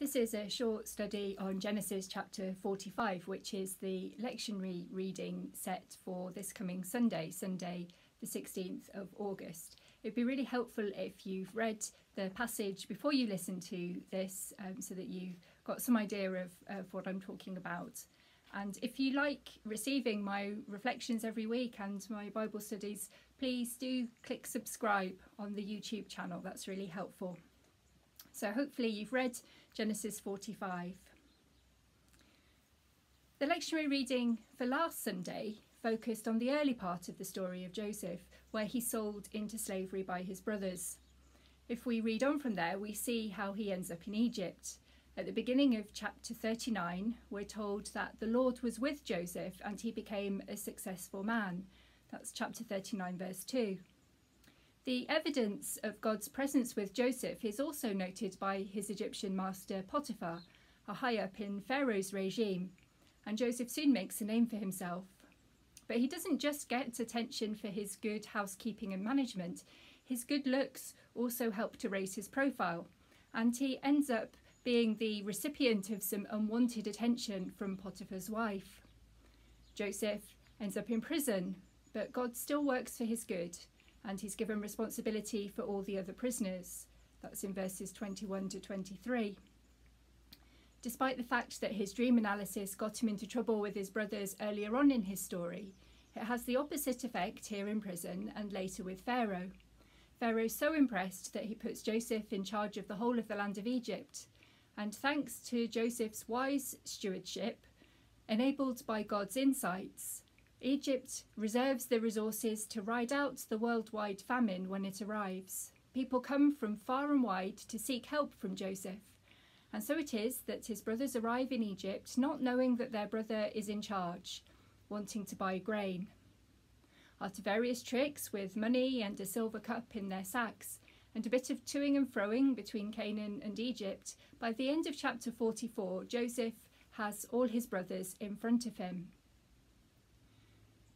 This is a short study on Genesis chapter 45, which is the lectionary reading set for this coming Sunday, the 16th of August. It'd be really helpful if you've read the passage before you listen to this, so that you've got some idea of what I'm talking about. And if you like receiving my reflections every week and my Bible studies, please do click subscribe on the YouTube channel. That's really helpful. So hopefully you've read Genesis 45. The lectionary reading for last Sunday focused on the early part of the story of Joseph, where he's sold into slavery by his brothers. If we read on from there, we see how he ends up in Egypt. At the beginning of chapter 39, we're told that the Lord was with Joseph and he became a successful man. That's chapter 39, verse 2. The evidence of God's presence with Joseph is also noted by his Egyptian master Potiphar, a high up in Pharaoh's regime, and Joseph soon makes a name for himself. But he doesn't just get attention for his good housekeeping and management. His good looks also help to raise his profile, and he ends up being the recipient of some unwanted attention from Potiphar's wife. Joseph ends up in prison, but God still works for his good, and he's given responsibility for all the other prisoners. That's in verses 21 to 23. Despite the fact that his dream analysis got him into trouble with his brothers earlier on in his story, it has the opposite effect here in prison and later with Pharaoh. Pharaoh's so impressed that he puts Joseph in charge of the whole of the land of Egypt. And thanks to Joseph's wise stewardship, enabled by God's insights, Egypt reserves the resources to ride out the worldwide famine when it arrives. People come from far and wide to seek help from Joseph. And so it is that his brothers arrive in Egypt not knowing that their brother is in charge, wanting to buy grain. After various tricks with money and a silver cup in their sacks, and a bit of toing and froing between Canaan and Egypt, by the end of chapter 44, Joseph has all his brothers in front of him.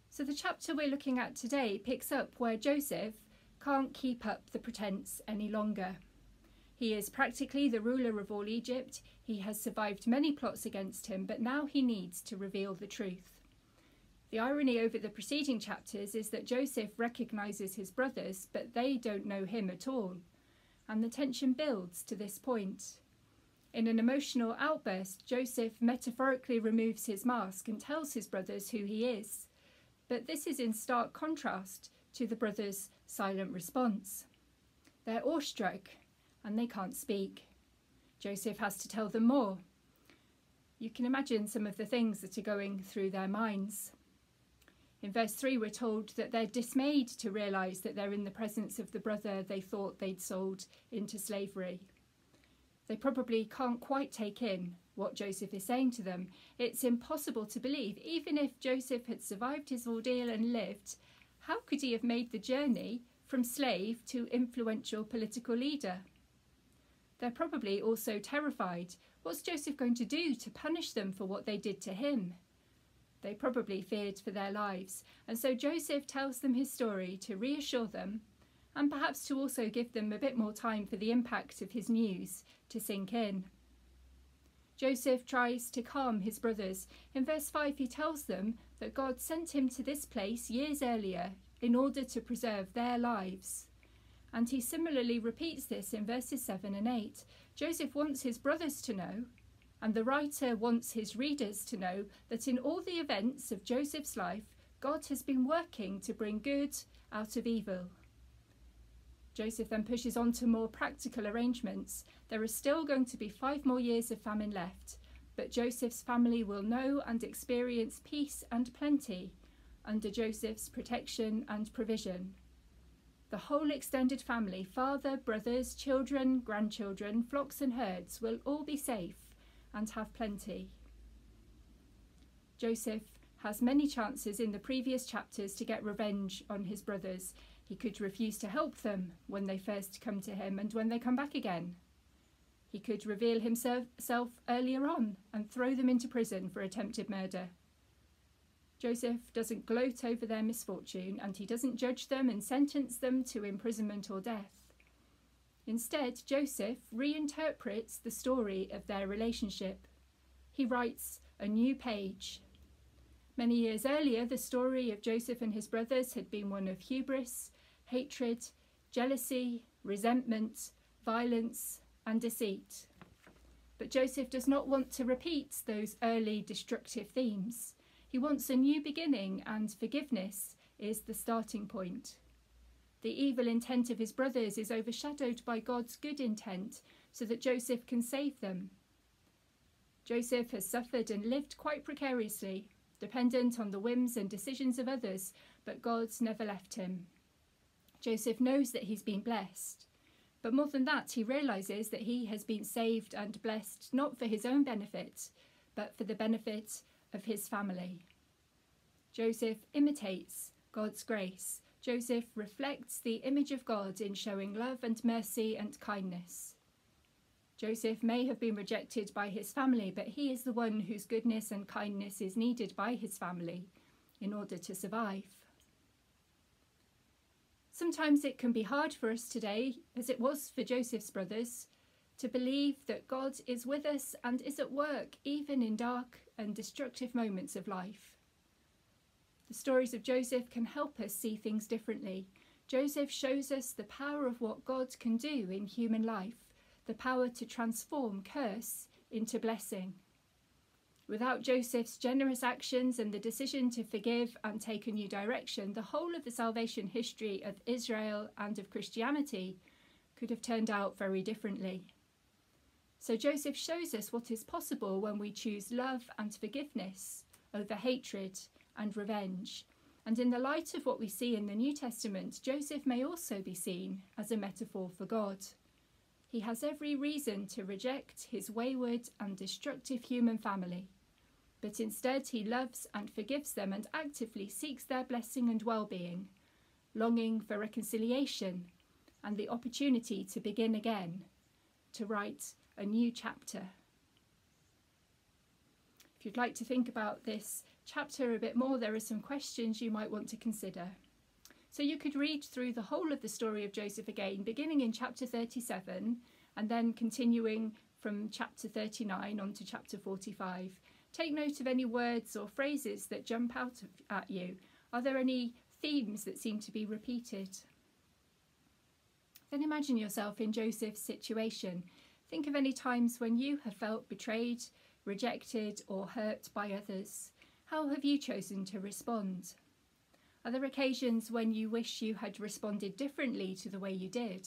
So the chapter we're looking at today picks up where Joseph can't keep up the pretense any longer. He is practically the ruler of all Egypt. He has survived many plots against him, but now he needs to reveal the truth. The irony over the preceding chapters is that Joseph recognises his brothers, but they don't know him at all. And the tension builds to this point. In an emotional outburst, Joseph metaphorically removes his mask and tells his brothers who he is. But this is in stark contrast to the brothers' silent response. They're awestruck and they can't speak. Joseph has to tell them more. You can imagine some of the things that are going through their minds. In verse 3, we're told that they're dismayed to realise that they're in the presence of the brother they thought they'd sold into slavery. They probably can't quite take in what Joseph is saying to them. It's impossible to believe. Even if Joseph had survived his ordeal and lived, how could he have made the journey from slave to influential political leader? They're probably also terrified. What's Joseph going to do to punish them for what they did to him? They probably feared for their lives, and so Joseph tells them his story to reassure them, and perhaps to also give them a bit more time for the impact of his news to sink in. Joseph tries to calm his brothers. In verse 5, he tells them that God sent him to this place years earlier in order to preserve their lives. And he similarly repeats this in verses 7 and 8. Joseph wants his brothers to know, and the writer wants his readers to know, that in all the events of Joseph's life, God has been working to bring good out of evil. Joseph then pushes on to more practical arrangements. There are still going to be 5 more years of famine left, but Joseph's family will know and experience peace and plenty under Joseph's protection and provision. The whole extended family, father, brothers, children, grandchildren, flocks and herds, will all be safe and have plenty. Joseph has many chances in the previous chapters to get revenge on his brothers. He could refuse to help them when they first come to him and when they come back again. He could reveal himself earlier on and throw them into prison for attempted murder. Joseph doesn't gloat over their misfortune, and he doesn't judge them and sentence them to imprisonment or death. Instead, Joseph reinterprets the story of their relationship. He writes a new page. Many years earlier, the story of Joseph and his brothers had been one of hubris, hatred, jealousy, resentment, violence, and deceit. But Joseph does not want to repeat those early destructive themes. He wants a new beginning, and forgiveness is the starting point. The evil intent of his brothers is overshadowed by God's good intent so that Joseph can save them. Joseph has suffered and lived quite precariously, dependent on the whims and decisions of others, but God's never left him. Joseph knows that he's been blessed, but more than that, he realises that he has been saved and blessed not for his own benefit, but for the benefit of his family. Joseph imitates God's grace. Joseph reflects the image of God in showing love and mercy and kindness. Joseph may have been rejected by his family, but he is the one whose goodness and kindness is needed by his family in order to survive. Sometimes it can be hard for us today, as it was for Joseph's brothers, to believe that God is with us and is at work even in dark and destructive moments of life. The stories of Joseph can help us see things differently. Joseph shows us the power of what God can do in human life, the power to transform curse into blessing. Without Joseph's generous actions and the decision to forgive and take a new direction, the whole of the salvation history of Israel and of Christianity could have turned out very differently. So Joseph shows us what is possible when we choose love and forgiveness over hatred and revenge. And in the light of what we see in the New Testament, Joseph may also be seen as a metaphor for God. He has every reason to reject his wayward and destructive human family, but instead he loves and forgives them and actively seeks their blessing and well-being, longing for reconciliation and the opportunity to begin again, to write a new chapter. If you'd like to think about this chapter a bit more, there are some questions you might want to consider. So you could read through the whole of the story of Joseph again, beginning in chapter 37 and then continuing from chapter 39 on to chapter 45. Take note of any words or phrases that jump out at you. Are there any themes that seem to be repeated? Then imagine yourself in Joseph's situation. Think of any times when you have felt betrayed, rejected, or hurt by others. How have you chosen to respond? Are there occasions when you wish you had responded differently to the way you did?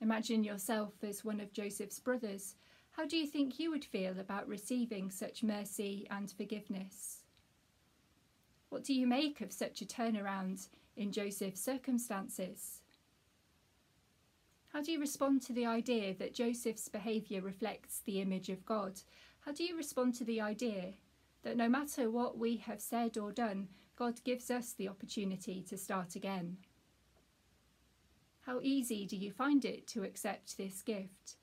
Imagine yourself as one of Joseph's brothers. How do you think you would feel about receiving such mercy and forgiveness? What do you make of such a turnaround in Joseph's circumstances? How do you respond to the idea that Joseph's behaviour reflects the image of God? How do you respond to the idea that no matter what we have said or done, God gives us the opportunity to start again? How easy do you find it to accept this gift?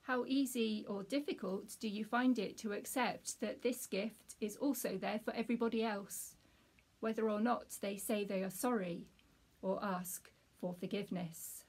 How easy or difficult do you find it to accept that this gift is also there for everybody else, whether or not they say they are sorry or ask for forgiveness?